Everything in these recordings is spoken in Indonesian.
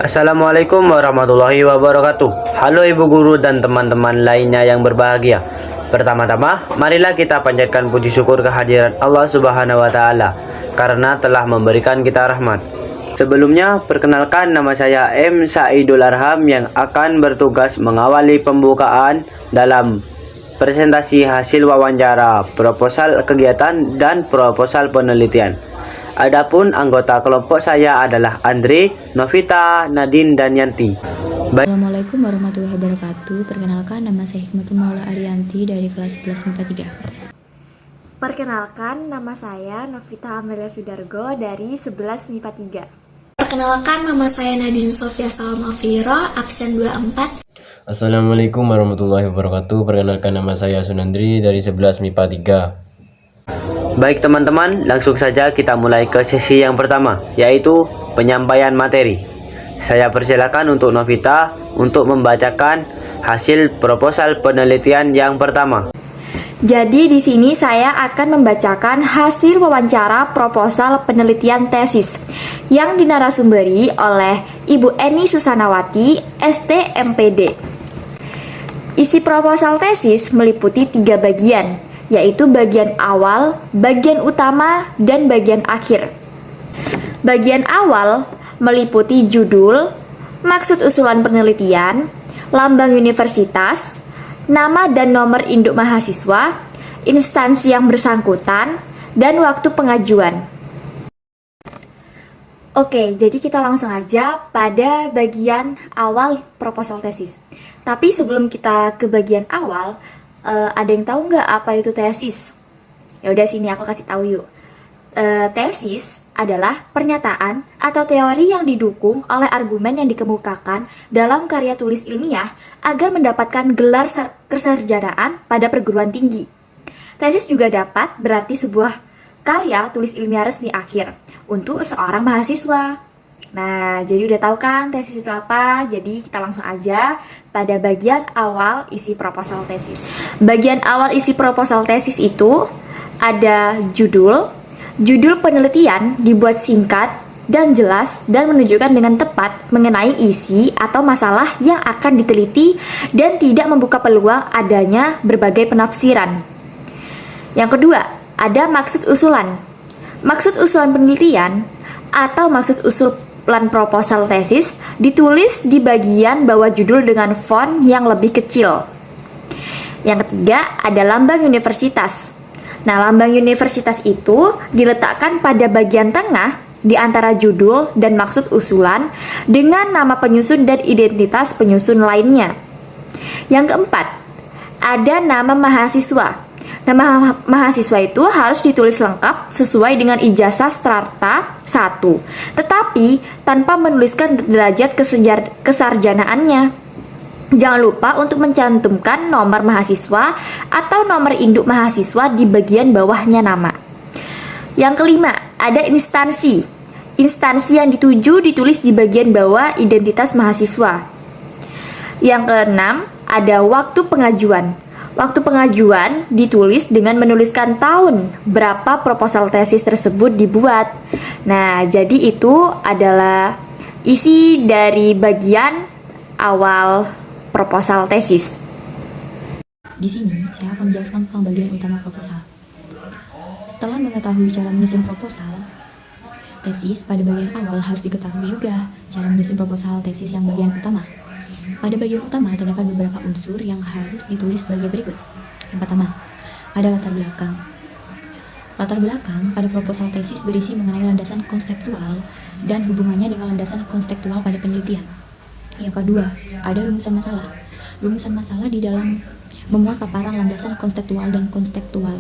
Assalamualaikum warahmatullahi wabarakatuh. Halo ibu guru dan teman-teman lainnya yang berbahagia. Pertama-tama, marilah kita panjatkan puji syukur kehadiran Allah Subhanahu wa taala karena telah memberikan kita rahmat. Sebelumnya, perkenalkan nama saya M. Saidul Arham yang akan bertugas mengawali pembukaan dalam presentasi hasil wawancara, proposal kegiatan, dan proposal penelitian. Adapun anggota kelompok saya adalah Andre, Novita, Nadine, dan Yanti. Assalamualaikum warahmatullahi wabarakatuh. Perkenalkan, nama saya Hikmatul Maula Arianti dari kelas 11 MIPA 3. Perkenalkan, nama saya Novita Amelia Sudargo dari 11 MIPA 3. Perkenalkan, nama saya Nadine Sofia Salmafira, absen 24. Assalamualaikum warahmatullahi wabarakatuh. Perkenalkan, nama saya Sunandri dari 11 MIPA 3. Baik teman-teman, langsung saja kita mulai ke sesi yang pertama, yaitu penyampaian materi. Saya persilakan untuk Novita untuk membacakan hasil proposal penelitian yang pertama. Jadi di sini saya akan membacakan hasil wawancara proposal penelitian tesis yang dinarasumberi oleh Ibu Eni Susanawati, ST MPD. Isi proposal tesis meliputi 3 bagian, yaitu bagian awal, bagian utama, dan bagian akhir. Bagian awal meliputi judul, maksud usulan penelitian, lambang universitas, nama dan nomor induk mahasiswa, instansi yang bersangkutan, dan waktu pengajuan. Oke, jadi kita langsung aja pada bagian awal proposal tesis. Tapi sebelum kita ke bagian awal, ada yang tahu nggak apa itu tesis? Ya udah, sini aku kasih tahu yuk. Tesis adalah pernyataan atau teori yang didukung oleh argumen yang dikemukakan dalam karya tulis ilmiah agar mendapatkan gelar kesarjanaan pada perguruan tinggi. Tesis juga dapat berarti sebuah karya tulis ilmiah resmi akhir untuk seorang mahasiswa. Nah, jadi udah tahu kan tesis itu apa? Jadi kita langsung aja pada bagian awal isi proposal tesis. Bagian awal isi proposal tesis itu ada judul. Judul penelitian dibuat singkat dan jelas dan menunjukkan dengan tepat mengenai isi atau masalah yang akan diteliti dan tidak membuka peluang adanya berbagai penafsiran. Yang kedua, ada maksud usulan. Maksud usulan penelitian atau maksud usulan proposal tesis ditulis di bagian bawah judul dengan font yang lebih kecil. Yang ketiga, ada lambang universitas. Nah, lambang universitas itu diletakkan pada bagian tengah di antara judul dan maksud usulan dengan nama penyusun dan identitas penyusun lainnya. Yang keempat, ada nama mahasiswa. Nama mahasiswa itu harus ditulis lengkap sesuai dengan ijazah strata 1, tetapi tanpa menuliskan derajat kesarjanaannya. Jangan lupa untuk mencantumkan nomor mahasiswa atau nomor induk mahasiswa di bagian bawahnya nama. Yang kelima, ada instansi. Instansi yang dituju ditulis di bagian bawah identitas mahasiswa. Yang keenam, ada waktu pengajuan. Waktu pengajuan ditulis dengan menuliskan tahun berapa proposal tesis tersebut dibuat. Nah, jadi itu adalah isi dari bagian awal proposal tesis. Di sini saya akan menjelaskan tentang bagian utama proposal. Setelah mengetahui cara menyusun proposal tesis, pada bagian awal harus diketahui juga cara menyusun proposal tesis yang bagian utama. Pada bagian utama terdapat beberapa unsur yang harus ditulis sebagai berikut. Yang pertama, ada latar belakang. Latar belakang pada proposal tesis berisi mengenai landasan konseptual dan hubungannya dengan landasan konseptual pada penelitian. Yang kedua, ada rumusan masalah. Rumusan masalah di dalam memuat paparan landasan konseptual dan konseptual.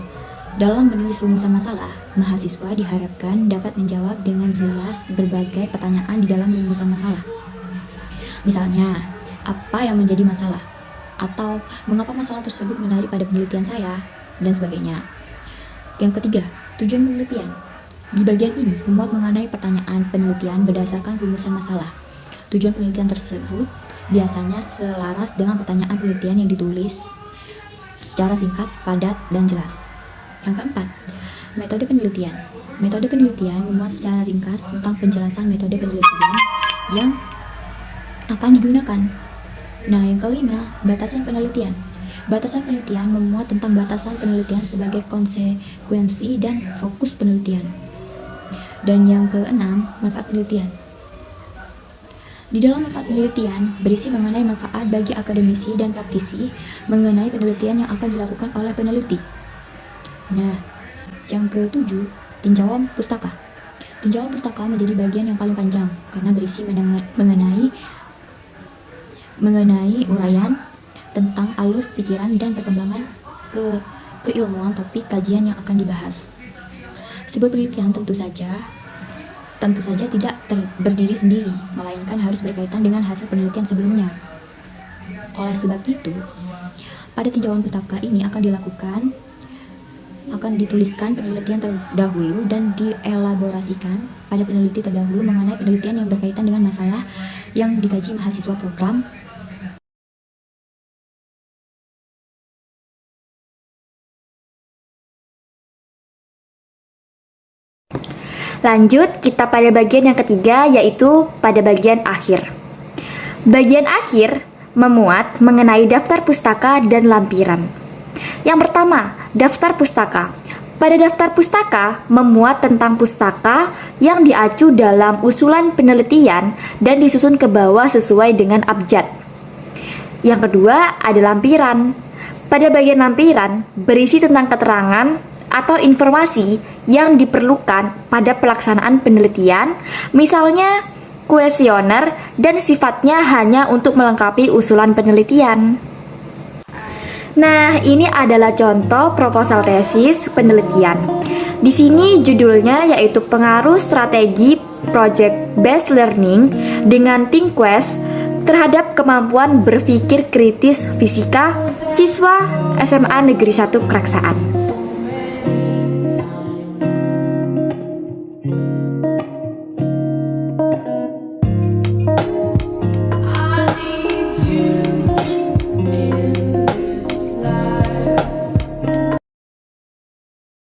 Dalam menulis rumusan masalah, mahasiswa diharapkan dapat menjawab dengan jelas berbagai pertanyaan di dalam rumusan masalah. Misalnya, apa yang menjadi masalah? Atau mengapa masalah tersebut menarik pada penelitian saya? Dan sebagainya. Yang ketiga, tujuan penelitian. Di bagian ini memuat mengenai pertanyaan penelitian berdasarkan rumusan masalah. Tujuan penelitian tersebut biasanya selaras dengan pertanyaan penelitian yang ditulis secara singkat, padat, dan jelas. Yang keempat, metode penelitian. Metode penelitian memuat secara ringkas tentang penjelasan metode penelitian yang akan digunakan. Nah, yang kelima, batasan penelitian. Batasan penelitian memuat tentang batasan penelitian sebagai konsekuensi dan fokus penelitian. Dan yang keenam, manfaat penelitian. Di dalam manfaat penelitian berisi mengenai manfaat bagi akademisi dan praktisi mengenai penelitian yang akan dilakukan oleh peneliti. Nah, yang ketujuh, tinjauan pustaka. Tinjauan pustaka menjadi bagian yang paling panjang karena berisi mengenai uraian tentang alur pikiran dan perkembangan keilmuan topik kajian yang akan dibahas. Sebuah penelitian tentu saja tidak berdiri sendiri, melainkan harus berkaitan dengan hasil penelitian sebelumnya. Oleh sebab itu, pada tinjauan pustaka ini akan dituliskan penelitian terdahulu dan dielaborasikan pada peneliti terdahulu mengenai penelitian yang berkaitan dengan masalah yang dikaji mahasiswa program. Lanjut, kita pada bagian yang ketiga, yaitu pada bagian akhir. Bagian akhir memuat mengenai daftar pustaka dan lampiran. Yang pertama, daftar pustaka. Pada daftar pustaka memuat tentang pustaka yang diacu dalam usulan penelitian dan disusun ke bawah sesuai dengan abjad. Yang kedua, ada lampiran. Pada bagian lampiran berisi tentang keterangan atau informasi yang diperlukan pada pelaksanaan penelitian, misalnya kuesioner dan sifatnya hanya untuk melengkapi usulan penelitian. Nah, ini adalah contoh proposal tesis penelitian. Di sini judulnya yaitu pengaruh strategi Project Based Learning dengan ThinkQuest terhadap kemampuan berpikir kritis fisika siswa SMA Negeri 1 Keraksaan.